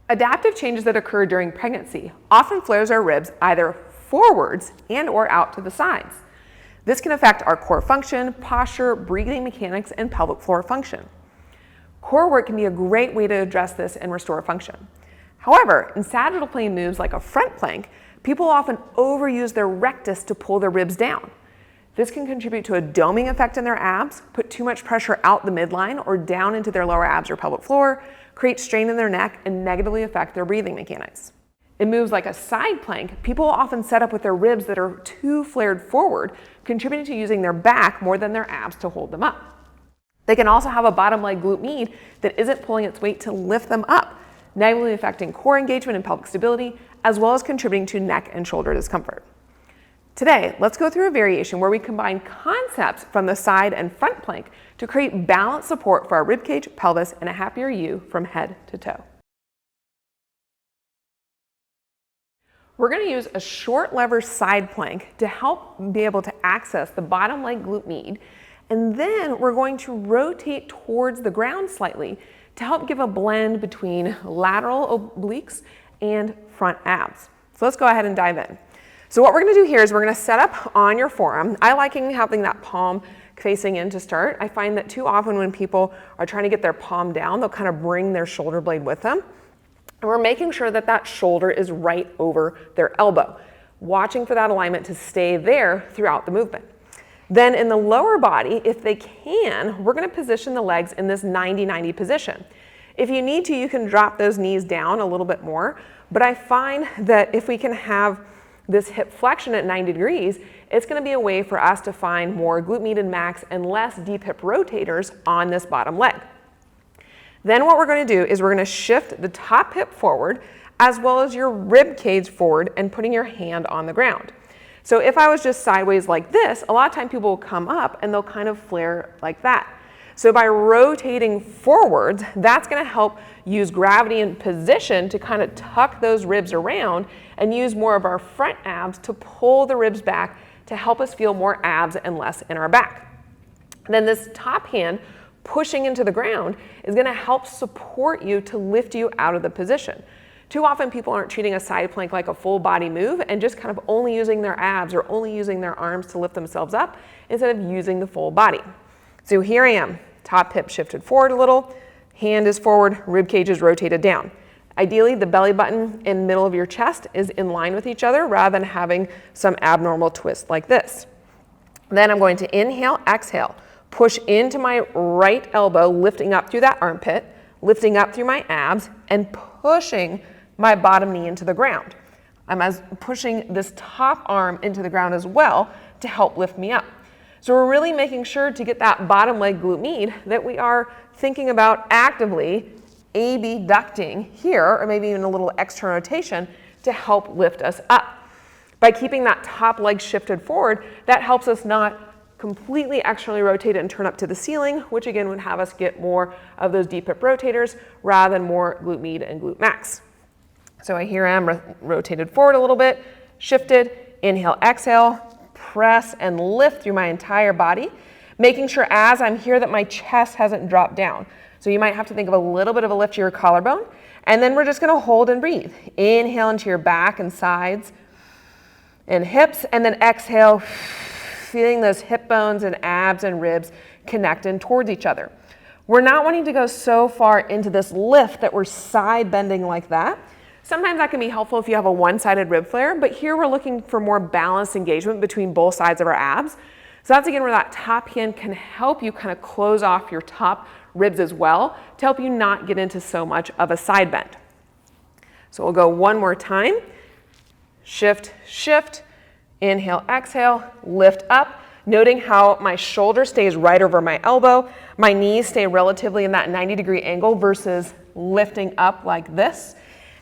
Adaptive changes that occur during pregnancy often flares our ribs either forwards and or out to the sides. This can affect our core function, posture, breathing mechanics, and pelvic floor function. Core work can be a great way to address this and restore function. However, in sagittal plane moves like a front plank, people often overuse their rectus to pull their ribs down. This can contribute to a doming effect in their abs, put too much pressure out the midline or down into their lower abs or pelvic floor, create strain in their neck, and negatively affect their breathing mechanics. In moves like a side plank, people often set up with their ribs that are too flared forward, contributing to using their back more than their abs to hold them up. They can also have a bottom leg glute med that isn't pulling its weight to lift them up, negatively affecting core engagement and pelvic stability, as well as contributing to neck and shoulder discomfort. Today, let's go through a variation where we combine concepts from the side and front plank to create balanced support for our ribcage, pelvis, and a happier you from head to toe. We're going to use a short lever side plank to help be able to access the bottom leg glute med, and then we're going to rotate towards the ground slightly to help give a blend between lateral obliques and front abs. So let's go ahead and dive in. So what we're going to do here is we're going to set up on your forearm. I like having that palm facing in to start. I find that too often when people are trying to get their palm down, they'll kind of bring their shoulder blade with them. And we're making sure that that shoulder is right over their elbow, watching for that alignment to stay there throughout the movement. Then in the lower body, if they can, we're going to position the legs in this 90-90 position. If you need to, you can drop those knees down a little bit more, but I find that if we can have this hip flexion at 90 degrees, it's going to be a way for us to find more glute med and max and less deep hip rotators on this bottom leg. Then what we're going to do is we're going to shift the top hip forward as well as your rib cage forward and putting your hand on the ground. So if I was just sideways like this, a lot of time people will come up and they'll kind of flare like that. So by rotating forwards, that's going to help use gravity and position to kind of tuck those ribs around and use more of our front abs to pull the ribs back to help us feel more abs and less in our back. And then this top hand pushing into the ground is going to help support you to lift you out of the position. Too often people aren't treating a side plank like a full body move and just kind of only using their abs or only using their arms to lift themselves up instead of using the full body. So here I am, top hip shifted forward a little, hand is forward, rib cage is rotated down. Ideally, the belly button and middle of your chest is in line with each other rather than having some abnormal twist like this. Then I'm going to inhale, exhale, push into my right elbow, lifting up through that armpit, lifting up through my abs, and pushing my bottom knee into the ground. I'm pushing this top arm into the ground as well to help lift me up. So we're really making sure to get that bottom leg glute med that we are thinking about actively abducting here, or maybe even a little external rotation to help lift us up. By keeping that top leg shifted forward, that helps us not completely externally rotate it and turn up to the ceiling, which again would have us get more of those deep hip rotators rather than more glute med and glute max. So here I am rotated forward a little bit, shifted, inhale, exhale, press and lift through my entire body, making sure as I'm here that my chest hasn't dropped down. So you might have to think of a little bit of a lift to your collarbone, and then we're just going to hold and breathe. Inhale into your back and sides and hips, and then exhale, feeling those hip bones and abs and ribs connect in towards each other. We're not wanting to go so far into this lift that we're side bending like that. Sometimes that can be helpful if you have a one-sided rib flare, but here we're looking for more balanced engagement between both sides of our abs. So that's again where that top hand can help you kind of close off your top ribs as well to help you not get into so much of a side bend. So we'll go one more time. Shift, shift, inhale, exhale, lift up, noting how my shoulder stays right over my elbow. My knees stay relatively in that 90-degree angle versus lifting up like this.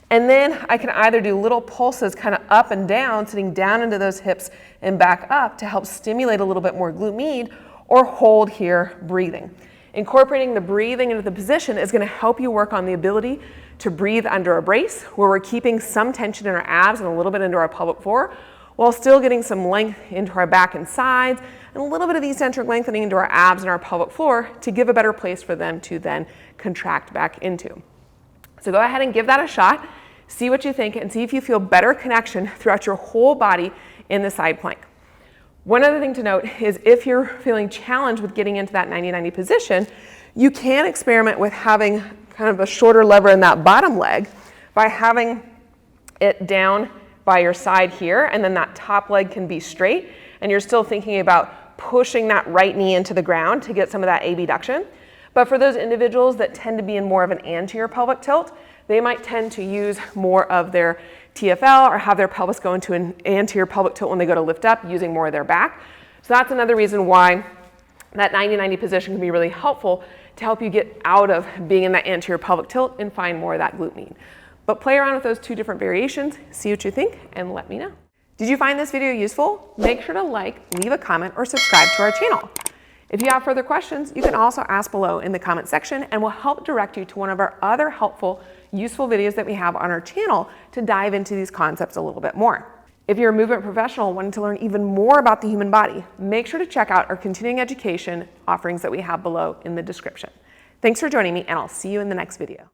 And then I can either do little pulses kind of up and down, sitting down into those hips and back up to help stimulate a little bit more glute med, or hold here breathing. Incorporating the breathing into the position is going to help you work on the ability to breathe under a brace, where we're keeping some tension in our abs and a little bit into our pelvic floor, while still getting some length into our back and sides, and a little bit of eccentric lengthening into our abs and our pelvic floor to give a better place for them to then contract back into. So go ahead and give that a shot, see what you think, and see if you feel better connection throughout your whole body in the side plank. One other thing to note is if you're feeling challenged with getting into that 90-90 position, you can experiment with having kind of a shorter lever in that bottom leg by having it down by your side here, and then that top leg can be straight, and you're still thinking about pushing that right knee into the ground to get some of that abduction. But for those individuals that tend to be in more of an anterior pelvic tilt, they might tend to use more of their TFL or have their pelvis go into an anterior pelvic tilt when they go to lift up, using more of their back. So that's another reason why that 90-90 position can be really helpful to help you get out of being in that anterior pelvic tilt and find more of that glute med. But play around with those two different variations, see what you think, and let me know. Did you find this video useful? Make sure to like, leave a comment, or subscribe to our channel. If you have further questions, you can also ask below in the comment section, and we'll help direct you to one of our other helpful, useful videos that we have on our channel to dive into these concepts a little bit more. If you're a movement professional wanting to learn even more about the human body, make sure to check out our continuing education offerings that we have below in the description. Thanks for joining me, and I'll see you in the next video.